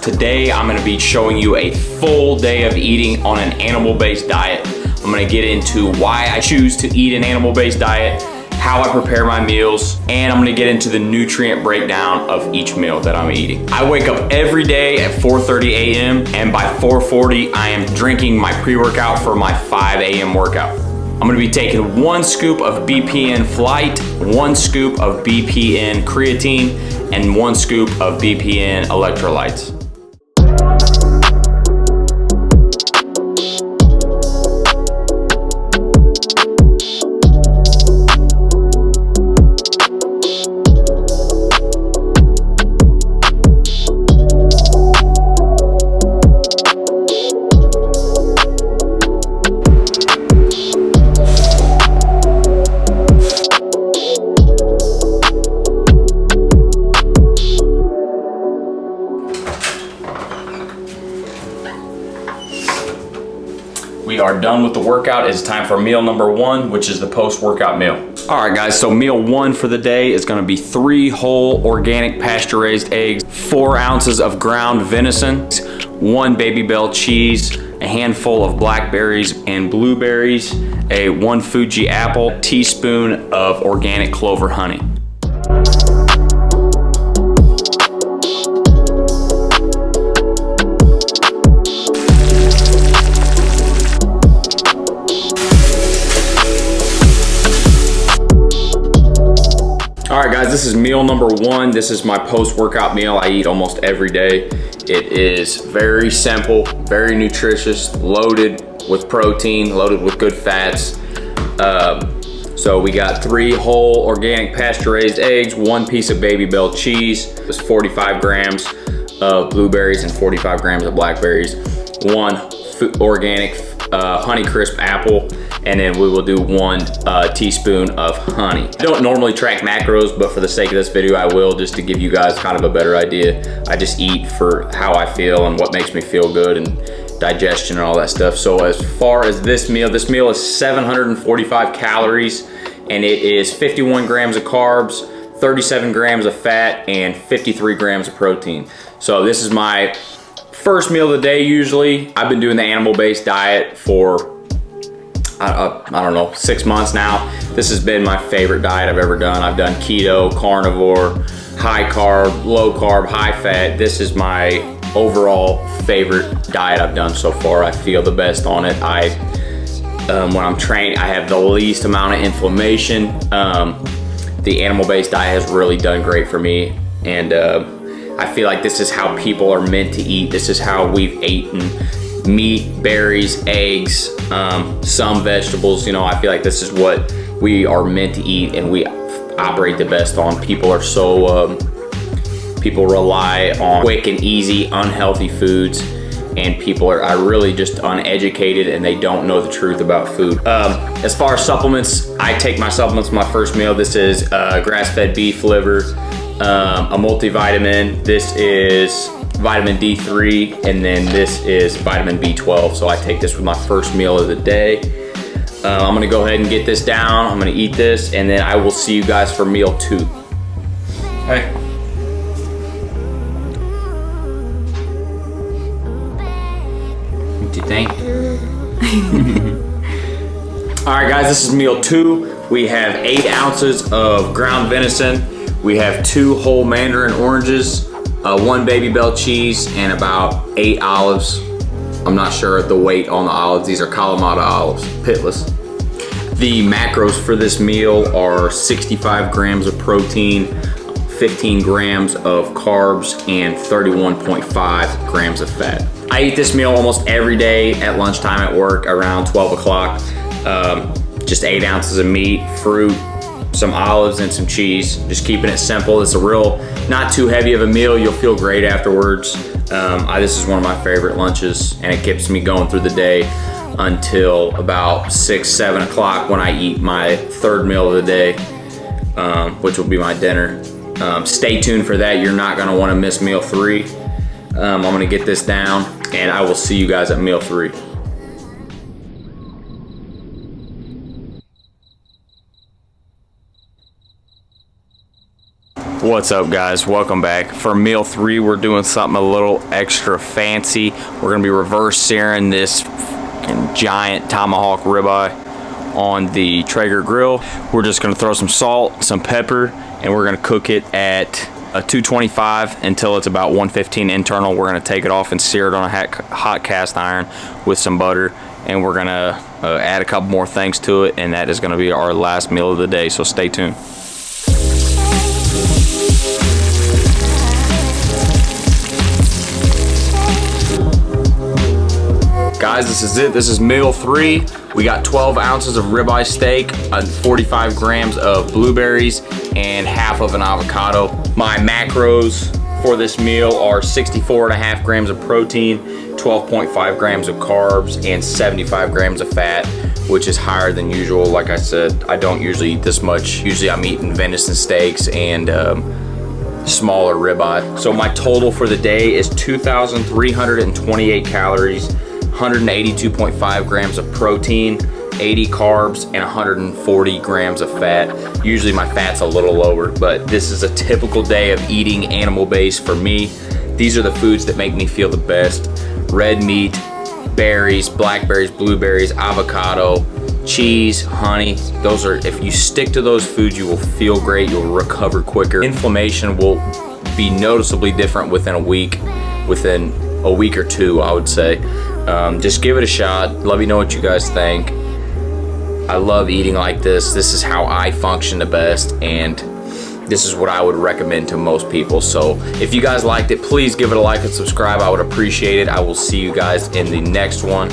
Today I'm gonna be showing you a full day of eating on an animal-based diet. I'm gonna get into why I choose to eat an animal-based diet, how I prepare my meals, and I'm gonna get into the nutrient breakdown of each meal that I'm eating. I wake up every day at 4:30 a.m. and by 4:40 I am drinking my pre-workout for my 5 a.m. workout. I'm gonna be taking 1 scoop of BPN Flight, 1 scoop of BPN Creatine, and 1 scoop of BPN Electrolytes. We are done with the workout. It's time for meal number 1, which is the post-workout meal. All right, guys, so meal 1 for the day is gonna be 3 whole organic pasture-raised eggs, 4 ounces of ground venison, 1 Baby Bell cheese, a handful of blackberries and blueberries, 1 Fuji apple, a teaspoon of organic clover honey. All right, guys, this is meal number 1. This is my post-workout meal I eat almost every day. It is very simple, very nutritious, loaded with protein, loaded with good fats. So we got 3 whole organic pasture-raised eggs, 1 piece of Baby Bell cheese, there's 45 grams of blueberries and 45 grams of blackberries, 1 organic Honeycrisp apple, and then we will do 1 teaspoon of honey. I don't normally track macros, but for the sake of this video, I will, just to give you guys kind of a better idea. I just eat for how I feel and what makes me feel good and digestion and all that stuff. So as far as this meal is 745 calories, and it is 51 grams of carbs, 37 grams of fat, and 53 grams of protein. So this is my first meal of the day usually. I've been doing the animal-based diet for I don't know, 6 months now. This has been my favorite diet I've ever done. I've done keto, carnivore, high carb, low carb, high fat. This is my overall favorite diet I've done so far. I feel the best on it. When I'm training, I have the least amount of inflammation. The animal-based diet has really done great for me, and I feel like this is how people are meant to eat. This is how we've eaten meat, berries, eggs, some vegetables. You know, I feel like this is what we are meant to eat and we operate the best on. People are so, people rely on quick and easy, unhealthy foods, and people are really just uneducated and they don't know the truth about food. As far as supplements, I take my supplements my first meal. This is grass-fed beef liver, a multivitamin. This is vitamin D3, and then this is vitamin B12. So I take this with my first meal of the day. I'm gonna go ahead and get this down. I'm gonna eat this, and then I will see you guys for meal 2. Hey. What do you think? All right, guys, this is meal 2. We have 8 ounces of ground venison. We have 2 whole mandarin oranges, 1 Baby Bell cheese, and about 8 olives. I'm not sure the weight on the olives. These are Kalamata olives, pitless. The macros for this meal are 65 grams of protein, 15 grams of carbs, and 31.5 grams of fat. I eat this meal almost every day at lunchtime at work around 12 o'clock. Just 8 ounces of meat, fruit, some olives, and some cheese. Just keeping it simple. It's a real, not too heavy of a meal. You'll feel great afterwards. This is one of my favorite lunches, and it keeps me going through the day until about 6, 7 o'clock when I eat my 3rd meal of the day, which will be my dinner. Stay tuned for that. You're not gonna wanna miss meal 3. I'm gonna get this down, and I will see you guys at meal 3. What's up, guys? Welcome back. For meal 3, we're doing something a little extra fancy. We're gonna be reverse searing this giant tomahawk ribeye on the Traeger grill. We're just gonna throw some salt, some pepper, and we're gonna cook it at a 225 until it's about 115 internal. We're gonna take it off and sear it on a hot cast iron with some butter, and we're gonna add a couple more things to it, and that is gonna be our last meal of the day, so stay tuned. Guys, this is it. This is meal 3. We got 12 ounces of ribeye steak, 45 grams of blueberries, and half of an avocado. My macros for this meal are 64.5 grams of protein, 12.5 grams of carbs, and 75 grams of fat, which is higher than usual. Like I said, I don't usually eat this much. Usually I'm eating venison steaks and smaller ribeye. So my total for the day is 2,328 calories, 182.5 grams of protein, 80 carbs, and 140 grams of fat. Usually my fat's a little lower, but this is a typical day of eating animal-based for me. These are the foods that make me feel the best. Red meat, berries, blackberries, blueberries, avocado, cheese, honey. Those are, if you stick to those foods, you will feel great, you'll recover quicker. Inflammation will be noticeably different within a week or 2, I would say. Just give it a shot. Let me know what you guys think. I love eating like this. This is how I function the best, and this is what I would recommend to most people. So if you guys liked it, please give it a like and subscribe. I would appreciate it. I will see you guys in the next one.